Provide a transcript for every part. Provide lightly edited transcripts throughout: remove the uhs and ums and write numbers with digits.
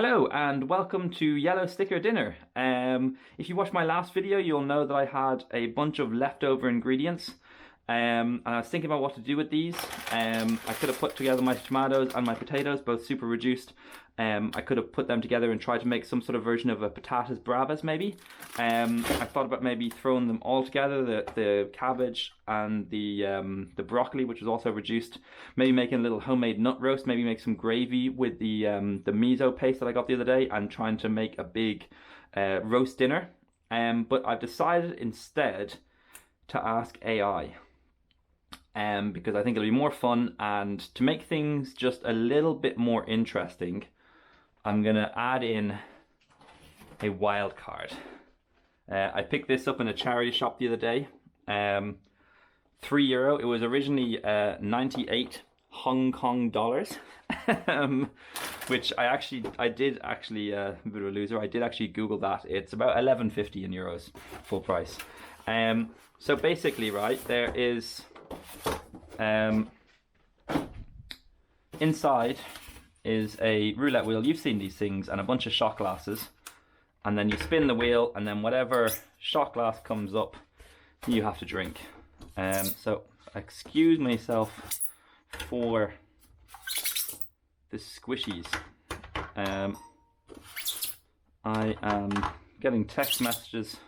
Hello and welcome to Yellow Sticker Dinner. If you watched my last video, you'll know that I had a bunch of leftover ingredients and I was thinking about what to do with these. I could have put together my tomatoes and my potatoes, both super reduced. I could have put them together and tried to make some sort of version of a patatas bravas maybe. I thought about maybe throwing them all together, the cabbage and the broccoli, which was also reduced. Maybe making a little homemade nut roast, maybe make some gravy with the miso paste that I got the other day and trying to make a big roast dinner. But I've decided instead to ask AI. Because I think it'll be more fun, and to make things just a little bit more interesting, I'm gonna add in a wild card. I picked this up in a charity shop the other day. €3. It was originally 98 Hong Kong dollars, which I did actually a bit of a loser. I did actually Google that. It's about 11.50 in euros, full price. So basically, right, there is inside is a roulette wheel. You've seen these things, and a bunch of shot glasses, and then you spin the wheel, and then whatever shot glass comes up you have to drink. So excuse myself for the squishies. I am getting text messages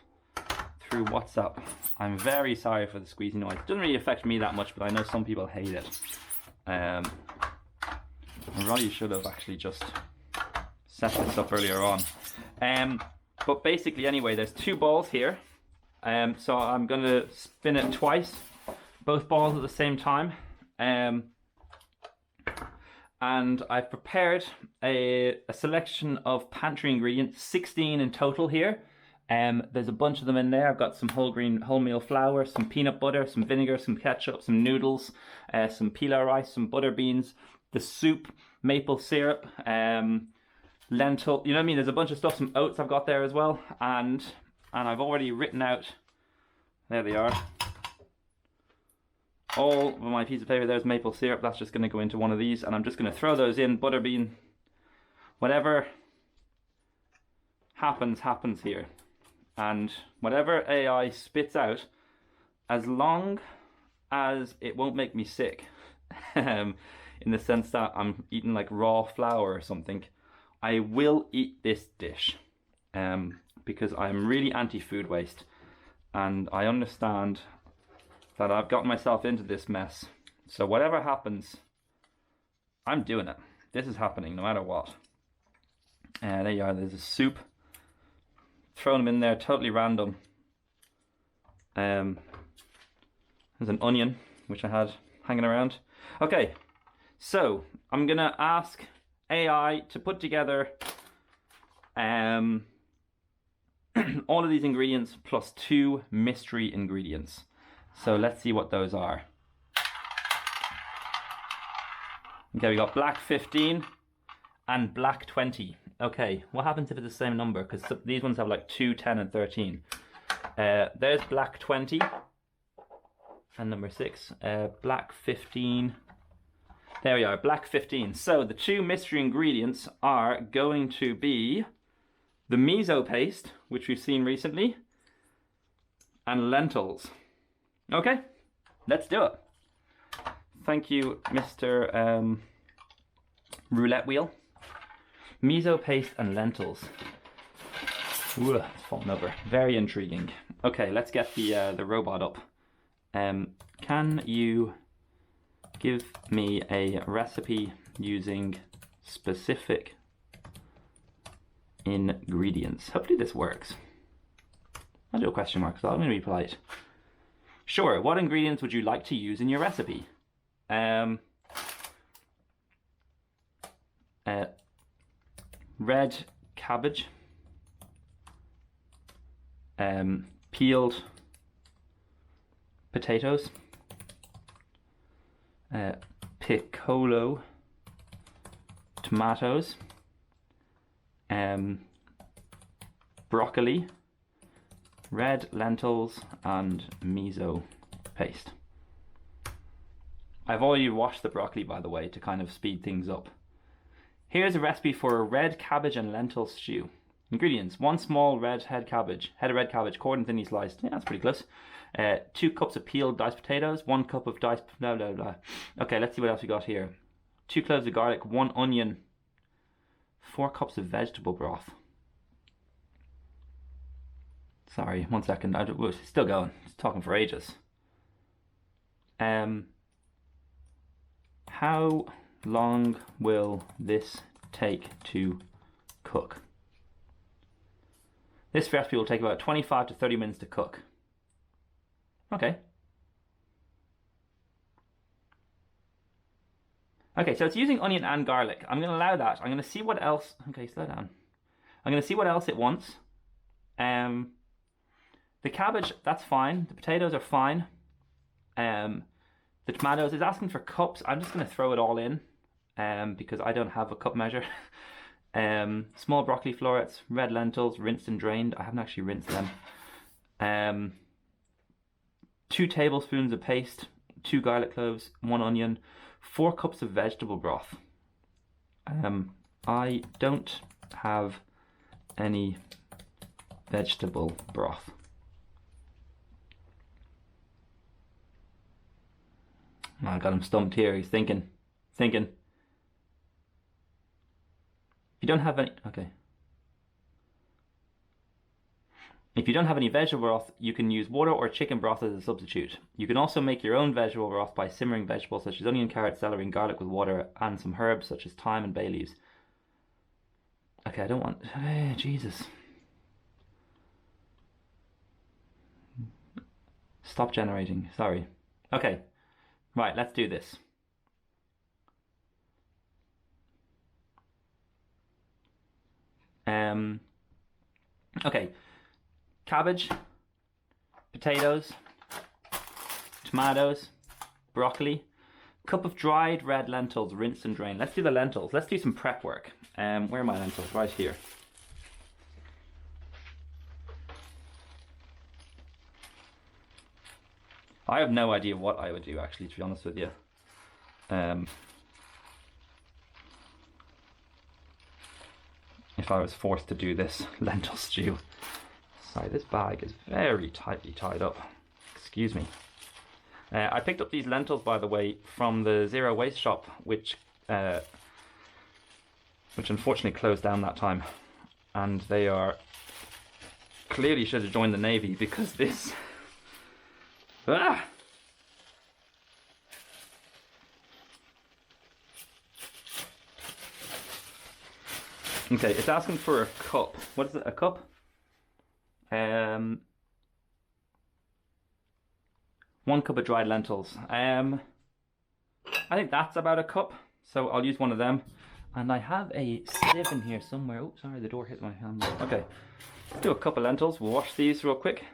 through WhatsApp. I'm very sorry for the squeezy noise. It doesn't really affect me that much, but I know some people hate it. I really should have actually just set this up earlier on. But basically, anyway, there's two balls here. So I'm going to spin it twice, both balls at the same time. And I've prepared a selection of pantry ingredients, 16 in total here. There's a bunch of them in there. I've got some wholemeal flour, some peanut butter, some vinegar, some ketchup, some noodles, some pilau rice, some butter beans, the soup, maple syrup, lentil, you know what I mean? There's a bunch of stuff, some oats I've got there as well. And I've already written out, there they are, all of my piece of paper. There's maple syrup. That's just going to go into one of these, and I'm just going to throw those in. Butter bean, whatever happens here. And whatever AI spits out, as long as it won't make me sick, in the sense that I'm eating like raw flour or something, I will eat this dish, because I'm really anti-food waste, and I understand that I've gotten myself into this mess. So whatever happens, I'm doing it. This is happening no matter what. There you are. There's a soup. Throwing them in there, totally random. There's an onion, which I had hanging around. Okay, so I'm gonna ask AI to put together all of these ingredients plus 2 mystery ingredients. So let's see what those are. Okay, we got black 15 and black 20. Okay, what happens if it's the same number? Because these ones have like 2, 10, and 13. There's black 20 and number 6. Black 15. There we are, black 15. So the 2 mystery ingredients are going to be the miso paste, which we've seen recently, and lentils. Okay, let's do it. Thank you, Mr. Roulette Wheel. Miso paste and lentils. Ooh, it's falling over. Very intriguing. Okay, let's get the robot up. Can you give me a recipe using specific ingredients? Hopefully this works. I'll do a question mark, so I'm going to be polite. Sure, what ingredients would you like to use in your recipe? Red cabbage, peeled potatoes, piccolo tomatoes, broccoli, red lentils, and miso paste. I've already washed the broccoli, by the way, to kind of speed things up. Here's a recipe for a red cabbage and lentil stew. Ingredients: 1 small head of red cabbage, core and thinly sliced. Yeah, that's pretty close. 2 cups of peeled diced potatoes, 1 cup of diced blah blah blah. Okay, let's see what else we got here. 2 cloves of garlic, 1 onion, 4 cups of vegetable broth. Sorry, 1 second. We're still going. It's talking for ages. How long will this take to cook? This recipe will take about 25 to 30 minutes to cook. Okay. Okay, so it's using onion and garlic. I'm going to allow that. I'm going to see what else... Okay, slow down. I'm going to see what else it wants. The cabbage, that's fine. The potatoes are fine. The tomatoes is asking for cups. I'm just going to throw it all in because I don't have a cup measure. Small broccoli florets, red lentils, rinsed and drained. I haven't actually rinsed them. 2 tablespoons of paste, 2 garlic cloves, 1 onion, 4 cups of vegetable broth. I don't have any vegetable broth. Oh, I got him stumped here. He's thinking. If you don't have any... Okay. If you don't have any vegetable broth, you can use water or chicken broth as a substitute. You can also make your own vegetable broth by simmering vegetables such as onion, carrot, celery, and garlic with water and some herbs such as thyme and bay leaves. Okay, I don't want... Hey, Jesus. Stop generating. Sorry. Okay. Right, let's do this. Okay, cabbage, potatoes, tomatoes, broccoli, cup of dried red lentils, rinsed and drained. Let's do the lentils. Let's do some prep work. Where are my lentils? Right here. I have no idea what I would do, actually, to be honest with you. If I was forced to do this lentil stew. Sorry, this bag is very tightly tied up. Excuse me. I picked up these lentils, by the way, from the Zero Waste shop, which unfortunately closed down that time. And they are... Clearly should have joined the Navy, because this... Ah! Okay, it's asking for a cup. What is it? A cup? 1 cup of dried lentils. I think that's about a cup, so I'll use one of them. And I have a sieve in here somewhere. Oh, sorry, the door hit my hand. Okay, let's do a cup of lentils. We'll wash these real quick.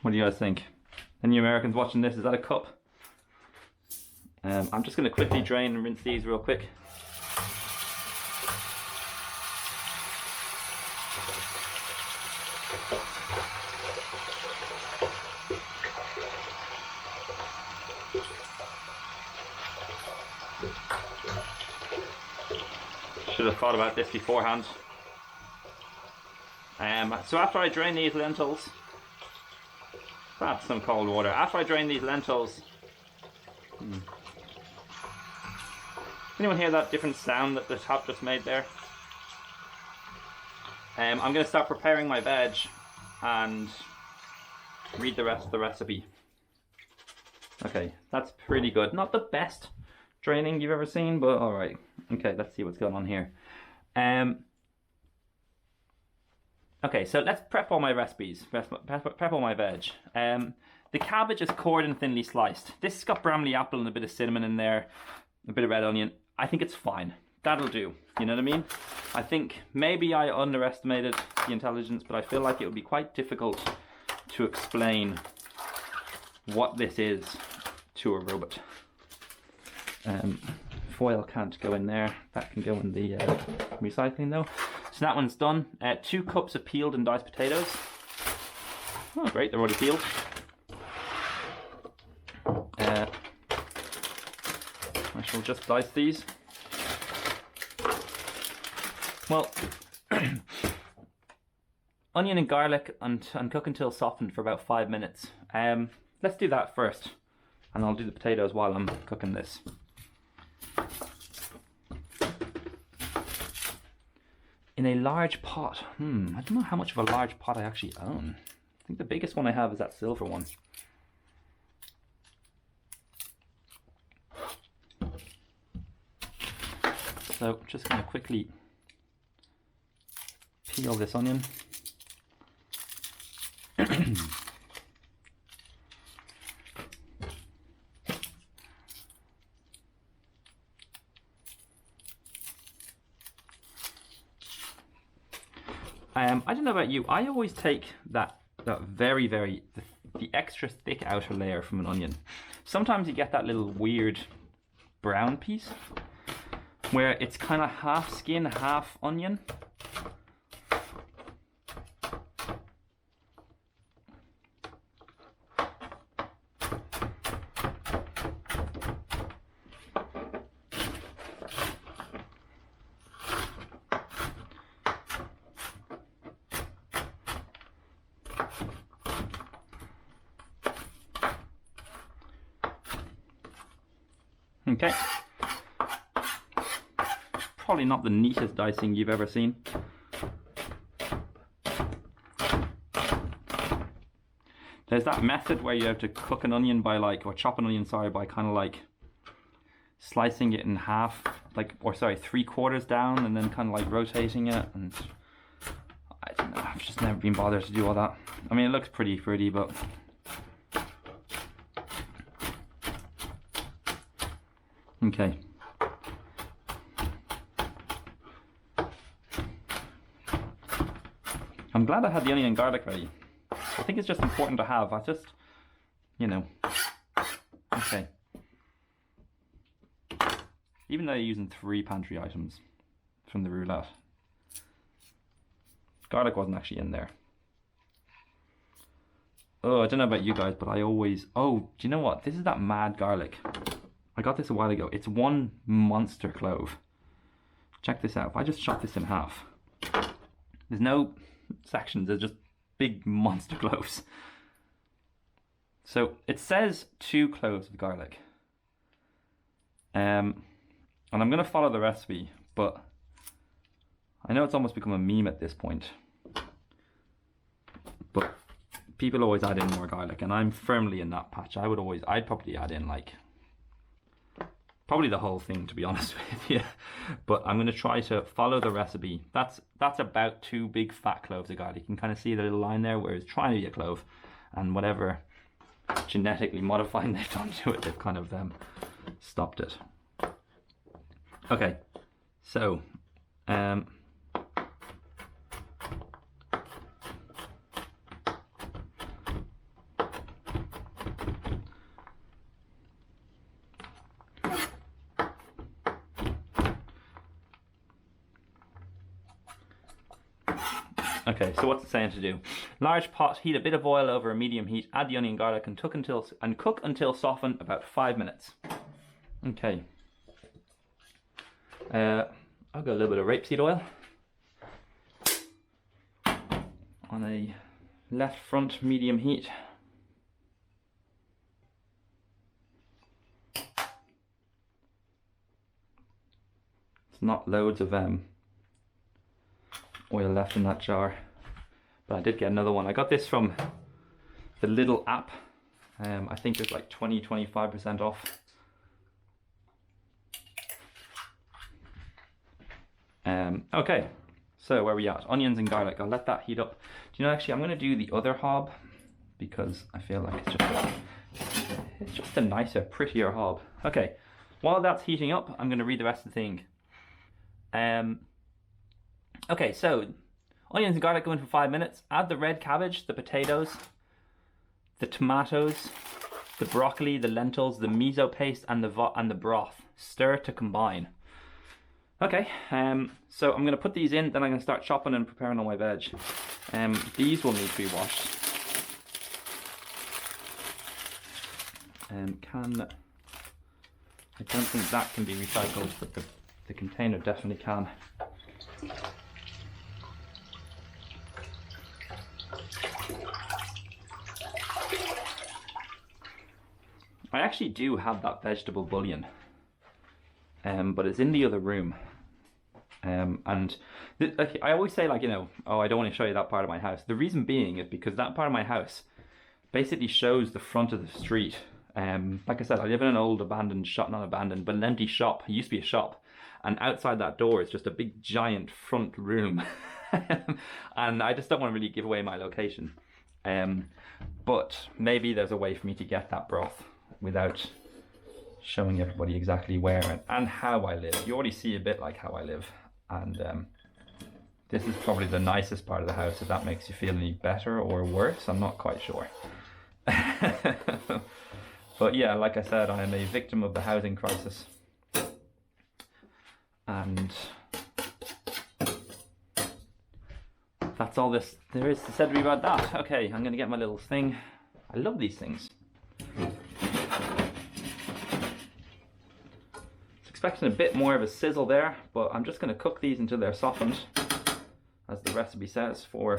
What do you guys think? Any Americans watching this, is that a cup? I'm just going to quickly drain and rinse these real quick. Should have thought about this beforehand. So after I drain these lentils, that's some cold water. After I drain these lentils, anyone hear that different sound that the top just made there? I'm going to start preparing my veg and read the rest of the recipe. Okay, that's pretty good. Not the best draining you've ever seen, but alright. Okay, let's see what's going on here. Okay, so let's prep all my recipes, prep all my veg. The cabbage is cored and thinly sliced. This has got Bramley apple and a bit of cinnamon in there, a bit of red onion. I think it's fine. That'll do. You know what I mean? I think maybe I underestimated the intelligence, but I feel like it would be quite difficult to explain what this is to a robot. Foil can't go in there. That can go in the recycling though. So that one's done. 2 cups of peeled and diced potatoes. Oh great, they're already peeled. I shall just dice these. Well, onion and garlic and cook until softened for about 5 minutes. Let's do that first, and I'll do the potatoes while I'm cooking this. In a large pot. I don't know how much of a large pot I actually own. I think the biggest one I have is that silver one. So just going to quickly peel this onion. I don't know about you, I always take that very, the extra thick outer layer from an onion. Sometimes you get that little weird brown piece where it's kind of half skin, half onion. Okay. Probably not the neatest dicing you've ever seen. There's that method where you have to cook an onion by or chop an onion, sorry, by kind of slicing it in half, or sorry, 3/4 down, and then kind of rotating it, and I don't know, I've just never been bothered to do all that. I mean, it looks pretty, but okay. I'm glad I had the onion and garlic ready. I think it's just important to have. I just, okay. Even though you're using 3 pantry items from the roulette, garlic wasn't actually in there. Oh, I don't know about you guys, but I always, oh, do you know what? This is that mad garlic. I got this a while ago. It's 1 monster clove. Check this out. If I just chop this in half, there's no sections, there's just big monster cloves. So it says 2 cloves of garlic. And I'm going to follow the recipe, but I know it's almost become a meme at this point. But people always add in more garlic, and I'm firmly in that patch. I'd probably add in probably the whole thing, to be honest with you. But I'm going to try to follow the recipe. That's about 2 big fat cloves of garlic. You can kind of see the little line there where it's trying to be a clove, and whatever genetically modifying they've done to it, they've kind of stopped it. Okay, so okay, so what's it saying to do? Large pot, heat a bit of oil over a medium heat, add the onion and garlic and cook until softened, about 5 minutes. Okay. I'll go a little bit of rapeseed oil on a left front medium heat. It's not loads of oil left in that jar, but I did get another one. I got this from the Lidl app. I think it's 20-25% off. Okay, so where are we at? Onions and garlic. I'll let that heat up. Do you know, actually, I'm going to do the other hob because I feel like it's just a nicer, prettier hob. Okay, while that's heating up, I'm going to read the rest of the thing. Okay, so onions and garlic go in for 5 minutes. Add the red cabbage, the potatoes, the tomatoes, the broccoli, the lentils, the miso paste, and the broth. Stir to combine. Okay, so I'm going to put these in, then I'm going to start chopping and preparing all my veg. These will need to be washed. Can I don't think that can be recycled, but the container definitely can. I actually do have that vegetable bouillon, but it's in the other room. And I always say, like, you know, oh, I don't want to show you that part of my house. The reason being is because that part of my house basically shows the front of the street. Like I said, I live in an old abandoned shop, not abandoned, but an empty shop. It used to be a shop. And outside that door is just a big giant front room. And I just don't want to really give away my location. But maybe there's a way for me to get that broth without showing everybody exactly where and how I live. You already see a bit like how I live. And this is probably the nicest part of the house, if that makes you feel any better or worse. I'm not quite sure. But yeah, like I said, I am a victim of the housing crisis. And that's all there is to say about that. Okay, I'm gonna get my little thing. I love these things. Expecting a bit more of a sizzle there, but I'm just going to cook these until they're softened, as the recipe says, for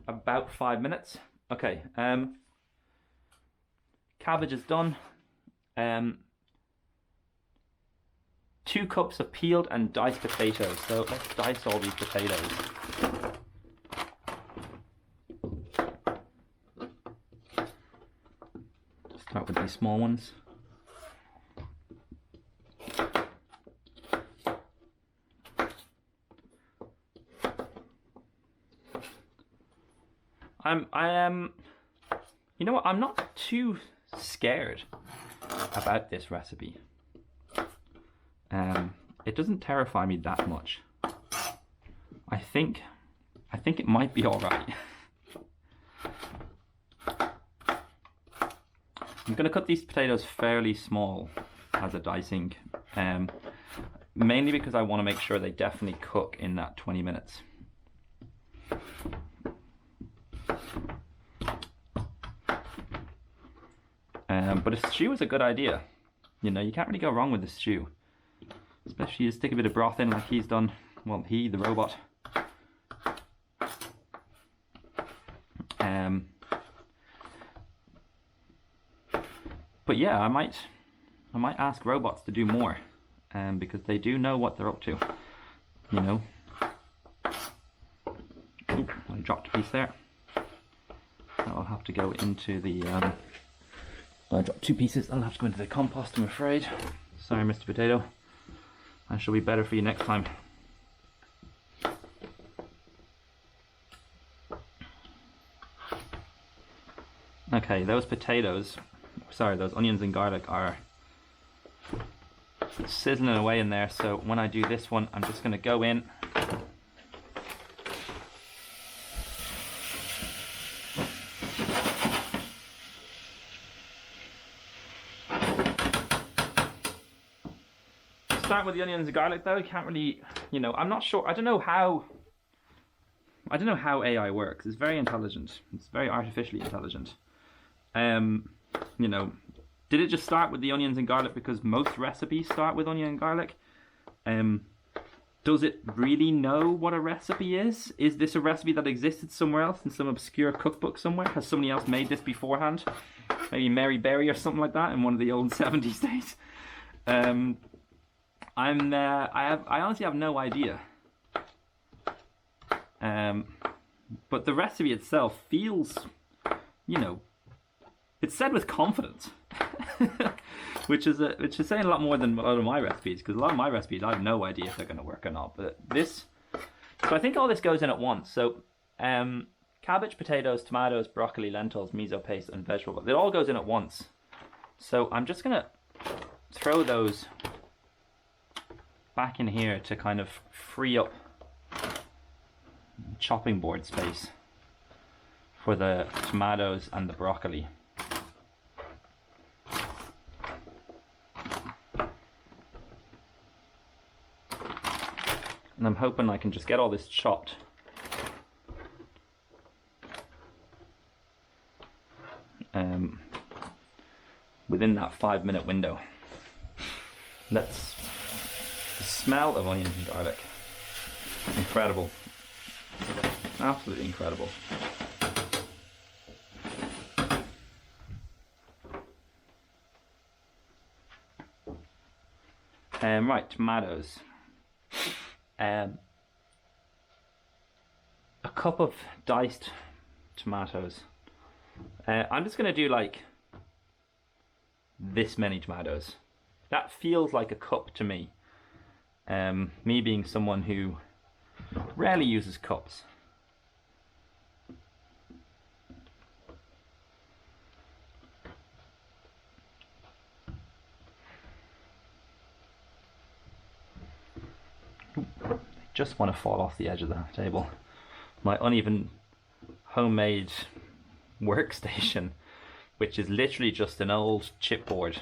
about 5 minutes. Okay, cabbage is done. 2 cups of peeled and diced potatoes. So let's dice all these potatoes. Start with these small ones. You know what, I'm not too scared about this recipe. It doesn't terrify me that much. I think it might be alright. I'm gonna cut these potatoes fairly small as a dicing, mainly because I want to make sure they definitely cook in that 20 minutes. But a stew is a good idea. You know, you can't really go wrong with a stew. Especially you stick a bit of broth in like he's done. Well, the robot. But yeah, I might ask robots to do more. Because they do know what they're up to. You know. Oop, I dropped a piece there. That'll have to go into the... I dropped 2 pieces. I'll have to go into the compost, I'm afraid. Sorry, Mr. Potato. I shall be better for you next time. Okay, those potatoes, sorry, those onions and garlic are sizzling away in there. So when I do this one, I'm just going to go in. Start with the onions and garlic though. You can't really, you know, I'm not sure. I don't know how AI works. It's very intelligent. It's very artificially intelligent. You know, did it just start with the onions and garlic because most recipes start with onion and garlic? Does it really know what a recipe is? Is this a recipe that existed somewhere else in some obscure cookbook somewhere? Has somebody else made this beforehand? Maybe Mary Berry or something like that in one of the old 70s days. I honestly have no idea. But the recipe itself feels, you know, it's said with confidence, which is saying a lot more than a lot of my recipes, because a lot of my recipes I have no idea if they're going to work or not. But this, so I think all this goes in at once. So cabbage, potatoes, tomatoes, broccoli, lentils, miso paste, and vegetable. It all goes in at once. So I'm just going to throw those back in here to kind of free up chopping board space for the tomatoes and the broccoli. And I'm hoping I can just get all this chopped within that 5-minute window. The smell of onions and garlic, incredible, absolutely incredible. Right, tomatoes. A cup of diced tomatoes. I'm just gonna do like this many tomatoes. That feels like a cup to me. Me being someone who rarely uses cups. I just want to fall off the edge of the table. My uneven homemade workstation, which is literally just an old chipboard.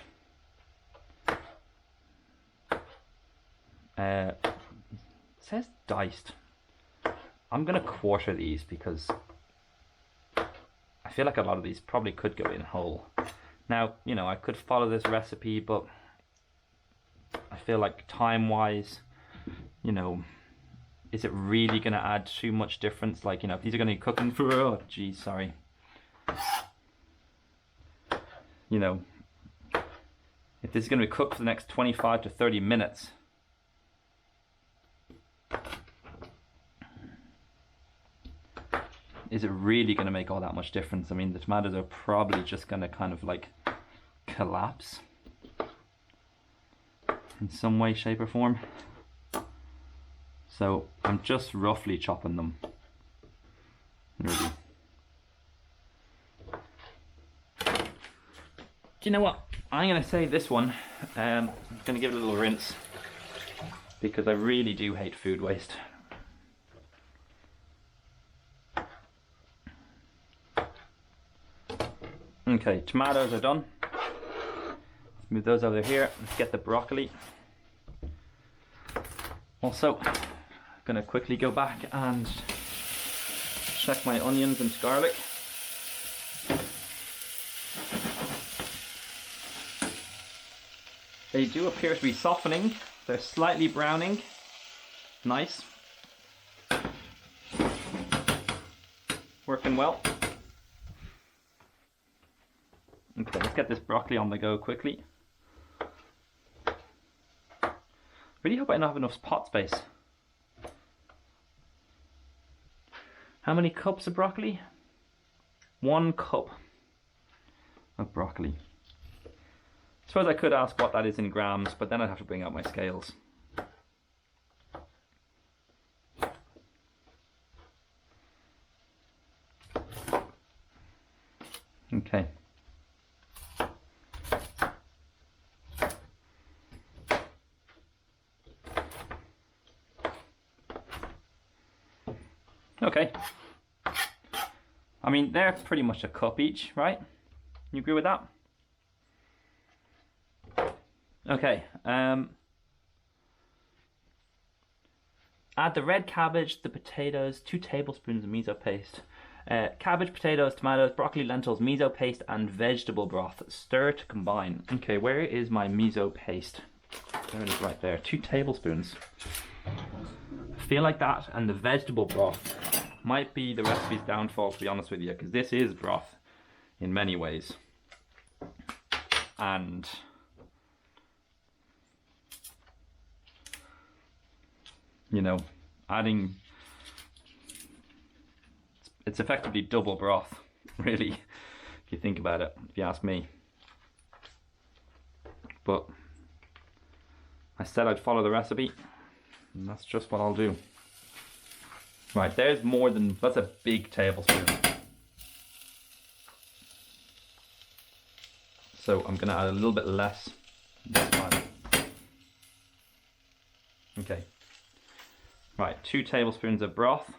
It says diced. I'm gonna quarter these because I feel like a lot of these probably could go in whole. Now, you know, I could follow this recipe, but I feel like time-wise, you know, is it really going to add too much difference? Like, you know, if these are going to be cooking for, oh geez, sorry. You know, if this is going to be cooked for the next 25 to 30 minutes, is it really going to make all that much difference? I mean, the tomatoes are probably just going to kind of like collapse in some way, shape or form. So I'm just roughly chopping them, really. Do you know what? I'm going to save this one. I'm going to give it a little rinse because I really do hate food waste. Okay, tomatoes are done. Let's move those over here. Let's get the broccoli. Also, I'm gonna quickly go back and check my onions and garlic. They do appear to be softening. They're slightly browning. Nice. Working well. Okay, let's get this broccoli on the go quickly. Really hope I don't have enough pot space. How many cups of broccoli? 1 cup of broccoli. I suppose I could ask what that is in grams, but then I'd have to bring out my scales. Okay. Okay. I mean, they're pretty much a cup each, right? You agree with that? Okay. Add the red cabbage, the potatoes, 2 tablespoons of miso paste. Cabbage, potatoes, tomatoes, broccoli, lentils, miso paste, and vegetable broth. Stir to combine. Okay, where is my miso paste? There it is, right there. 2 tablespoons. I feel like that and the vegetable broth might be the recipe's downfall, to be honest with you, because this is broth in many ways. And you know, adding, it's effectively double broth, really, if you think about it, if you ask me. But I said I'd follow the recipe, and that's just what I'll do. Right, there's more than, that's a big tablespoon. So I'm gonna add a little bit less this time. Okay. Right, 2 tablespoons of broth.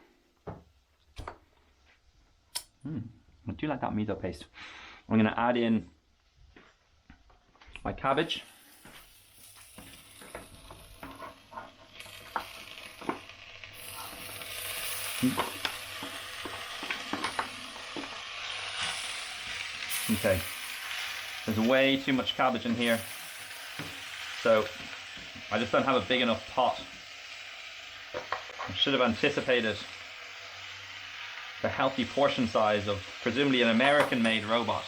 I do like that miso paste. I'm gonna add in my cabbage. Okay. There's way too much cabbage in here, so I just don't have a big enough pot. I should have anticipated the healthy portion size of presumably an American-made robot.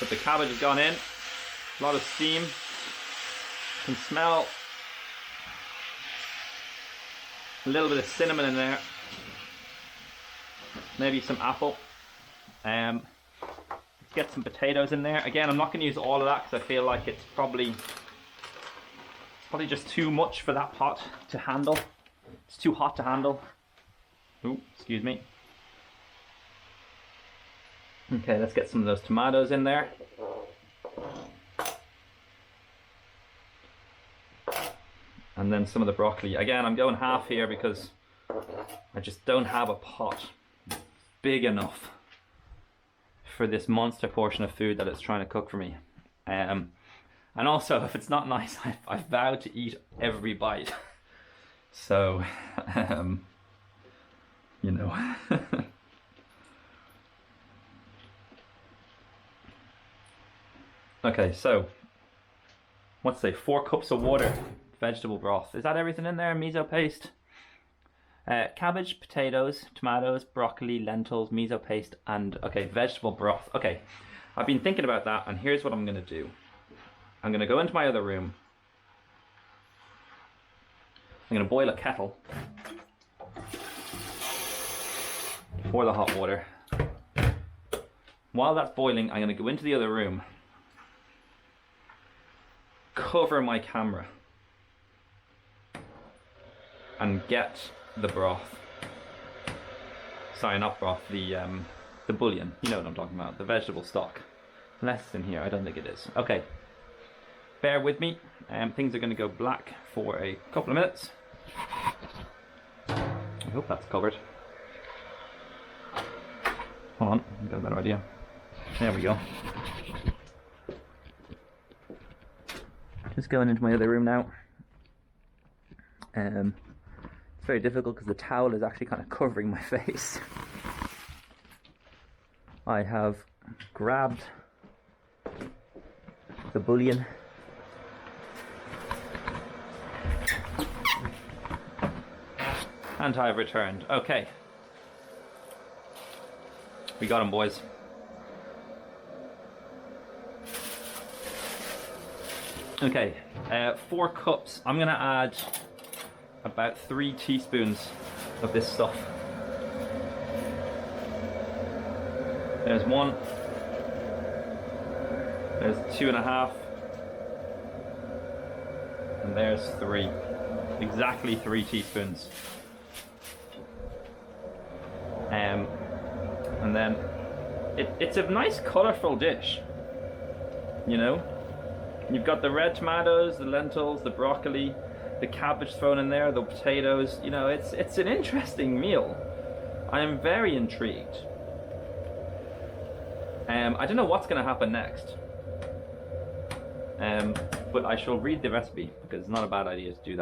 But the cabbage has gone in, a lot of steam. You can smell a little bit of cinnamon in there, maybe some apple. Let's get some potatoes in there. Again, I'm not going to use all of that because I feel like it's probably just too much for that pot to handle. It's too hot to handle. Ooh, excuse me. Okay, let's get some of those tomatoes in there. And then some of the broccoli. Again, I'm going half here because I just don't have a pot big enough for this monster portion of food that it's trying to cook for me. And also, if it's not nice, I've vowed to eat every bite. So, you know. Okay, so, let's say 4 cups of water, vegetable broth. Is that everything in there? Miso paste? Cabbage, potatoes, tomatoes, broccoli, lentils, miso paste, and, okay, vegetable broth. Okay, I've been thinking about that, and here's what I'm going to do. I'm going to go into my other room. I'm going to boil a kettle. Pour the hot water. While that's boiling, I'm going to go into the other room. Cover my camera. And get the broth. Sorry, not broth, the bouillon. You know what I'm talking about, the vegetable stock. Unless it's in here, I don't think it is. Okay, bear with me. Things are going to go black for a couple of minutes. I hope that's covered. Hold on, I've got a better idea. There we go. Just going into my other room now. It's very difficult because the towel is actually kind of covering my face. I have grabbed the bouillon. And I've returned. Okay. We got him, boys. Okay, 4 cups. I'm gonna add about 3 teaspoons of this stuff. There's 1. There's 2.5. And there's 3. Exactly 3 teaspoons. And then it's a nice colourful dish, you know. You've got the red tomatoes, the lentils, the broccoli, the cabbage thrown in there, the potatoes. You know, it's an interesting meal. I am very intrigued. I don't know what's going to happen next. But I shall read the recipe because it's not a bad idea to do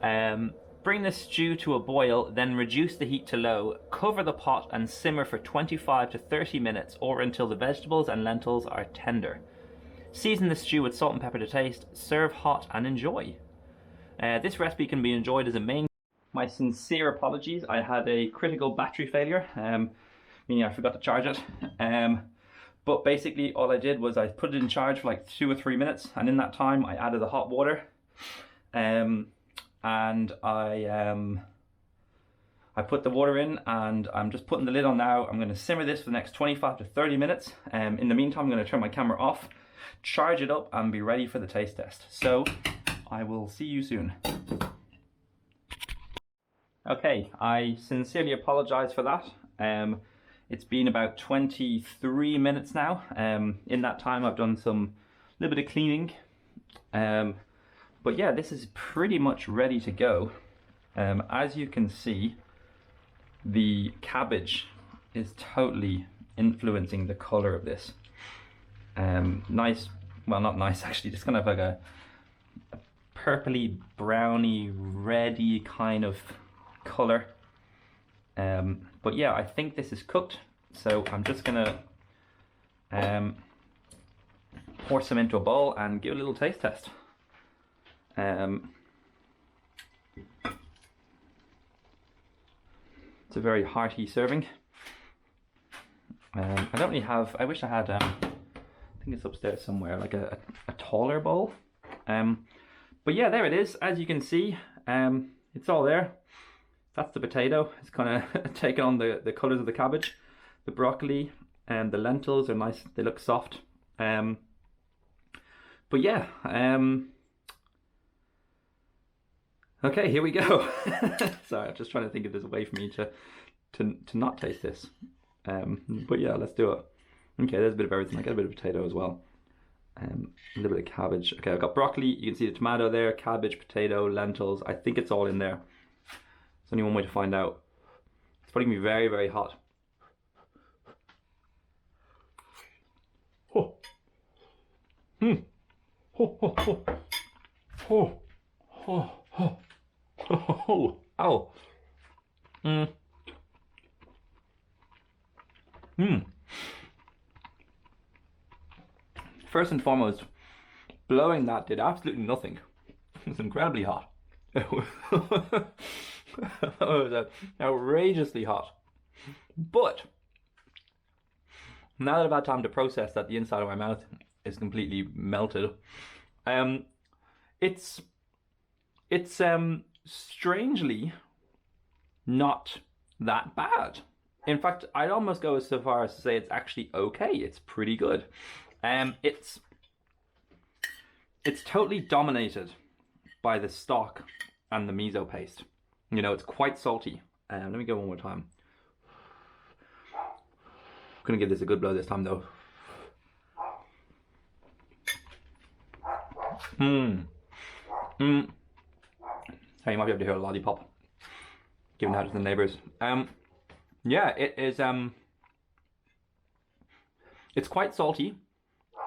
that. Bring the stew to a boil, then reduce the heat to low, cover the pot and simmer for 25 to 30 minutes or until the vegetables and lentils are tender. Season the stew with salt and pepper to taste, serve hot and enjoy. This recipe can be enjoyed as a main. My sincere apologies, I had a critical battery failure, meaning I forgot to charge it. But basically all I did was I put it in charge for like 2 or 3 minutes, and in that time I added the hot water. And I put the water in, and I'm just putting the lid on now. I'm going to simmer this for the next 25 to 30 minutes. In the meantime, I'm going to turn my camera off, charge it up, and be ready for the taste test. So I will see you soon. Okay, I sincerely apologize for that. It's been about 23 minutes now. In that time, I've done some little bit of cleaning. But yeah, this is pretty much ready to go. As you can see, the cabbage is totally influencing the color of this. Nice, well, not nice actually, just kind of like a purpley, browny, reddy kind of color. But yeah, I think this is cooked. So I'm just gonna pour some into a bowl and give it a little taste test. It's a very hearty serving. I don't really have, I wish I had, I think it's upstairs somewhere, like a taller bowl. But yeah, there it is. As you can see, it's all there. That's the potato. It's kind of taken on the colors of the cabbage. The broccoli and the lentils are nice. They look soft. But yeah, okay, here we go. Sorry, I'm just trying to think if there's a way for me to not taste this. But yeah, let's do it. Okay, there's a bit of everything. I get a bit of potato as well. A little bit of cabbage. Okay, I've got broccoli. You can see the tomato there, cabbage, potato, lentils. I think it's all in there. There's only one way to find out. It's probably gonna be very, very hot. Oh. Oh, oh, oh. Oh, oh, oh. Oh, ow. First and foremost, blowing that did absolutely nothing. It was incredibly hot. It was outrageously hot. But now that I've had time to process that the inside of my mouth is completely melted, it's strangely not that bad. In fact, I'd almost go so far as to say it's actually okay. It's pretty good. It's totally dominated by the stock and the miso paste. You know, it's quite salty. Let me go one more time. I'm gonna give this a good blow this time though. Hey, you might be able to hear a lollipop giving out to the neighbors. Yeah, it is. It's quite salty.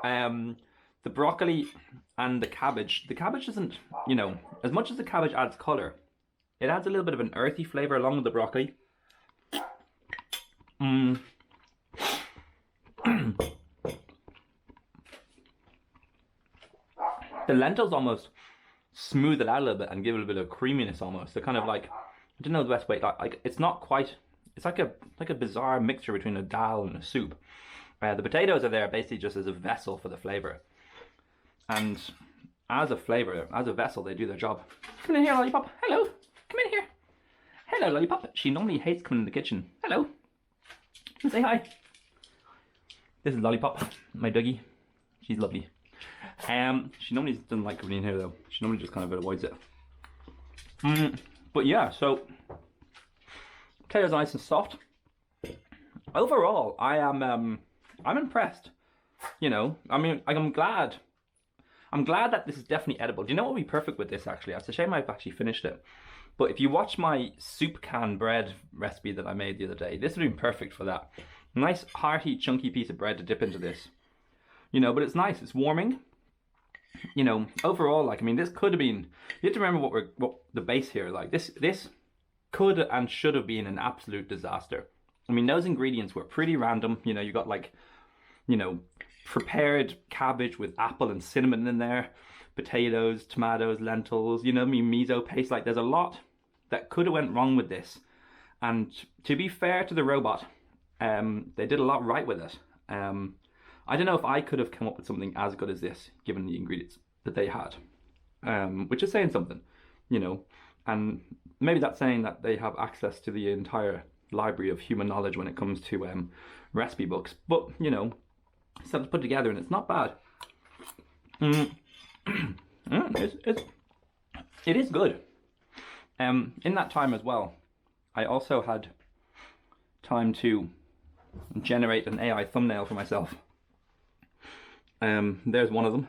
The broccoli and the cabbage doesn't, you know, as much as the cabbage adds color, it adds a little bit of an earthy flavor along with the broccoli. The lentils almost smooth it out a little bit and give it a bit of creaminess almost. They're kind of like, I don't know the best way, like it's not quite, it's like a bizarre mixture between a dal and a soup. The potatoes are there basically just as a vessel for the flavor. And as a flavor, as a vessel, they do their job. Come in here, Lollipop. Hello. Come in here. Hello, Lollipop. She normally hates coming in the kitchen. Hello. Come say hi. This is Lollipop, my doggy. She's lovely. She normally doesn't like coming in here though. She normally just kind of avoids it. But yeah, so potatoes are nice and soft. Overall, I'm impressed. You know, I mean, I'm glad that this is definitely edible. Do you know what would be perfect with this actually? It's a shame I've actually finished it. But if you watch my soup can bread recipe that I made the other day, this would be perfect for that. Nice, hearty, chunky piece of bread to dip into this. You know, but it's nice, it's warming. You know, overall, like, I mean, this could have been, you have to remember what the base here, like, this could and should have been an absolute disaster. I mean, those ingredients were pretty random. You know, you got like, you know, prepared cabbage with apple and cinnamon in there, potatoes, tomatoes, lentils, you know, miso paste. Like, there's a lot that could have went wrong with this. And to be fair to the robot, they did a lot right with it. I don't know if I could have come up with something as good as this, given the ingredients that they had, which is saying something, you know, and maybe that's saying that they have access to the entire library of human knowledge when it comes to recipe books. But, you know, stuff to put together and it's not bad. It is good. In that time as well, I also had time to generate an AI thumbnail for myself. There's one of them.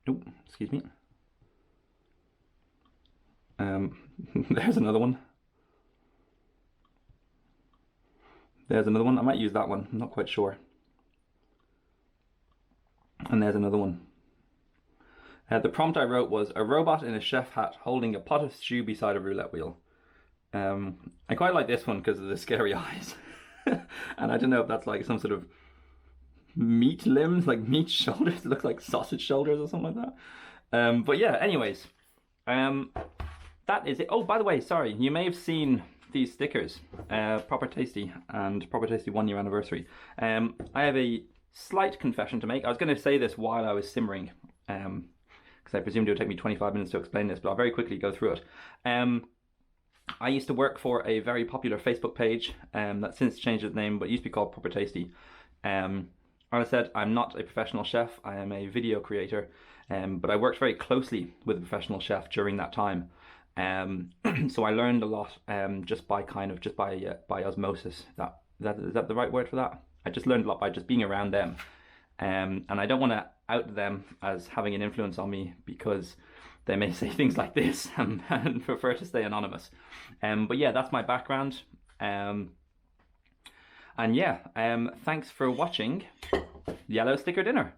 Oh, excuse me. There's another one. There's another one. I might use that one. I'm not quite sure. And there's another one. The prompt I wrote was a robot in a chef hat holding a pot of stew beside a roulette wheel. I quite like this one because of the scary eyes. And I don't know if that's like some sort of meat limbs, like meat shoulders. It looks like sausage shoulders or something like that. But yeah, anyways, that is it. Oh, by the way, sorry, you may have seen these stickers, Proper Tasty and Proper Tasty 1 year anniversary. I have a slight confession to make. I was going to say this while I was simmering, because I presumed it would take me 25 minutes to explain this, but I'll very quickly go through it. I used to work for a very popular Facebook page that since changed its name, but it used to be called Proper Tasty. As I said, I'm not a professional chef. I am a video creator, but I worked very closely with a professional chef during that time. So I learned a lot just by osmosis. Is that the right word for that? I just learned a lot by just being around them. And I don't want to out them as having an influence on me because they may say things like this and prefer to stay anonymous. But yeah, that's my background. And yeah, thanks for watching Yellow Sticker Dinner.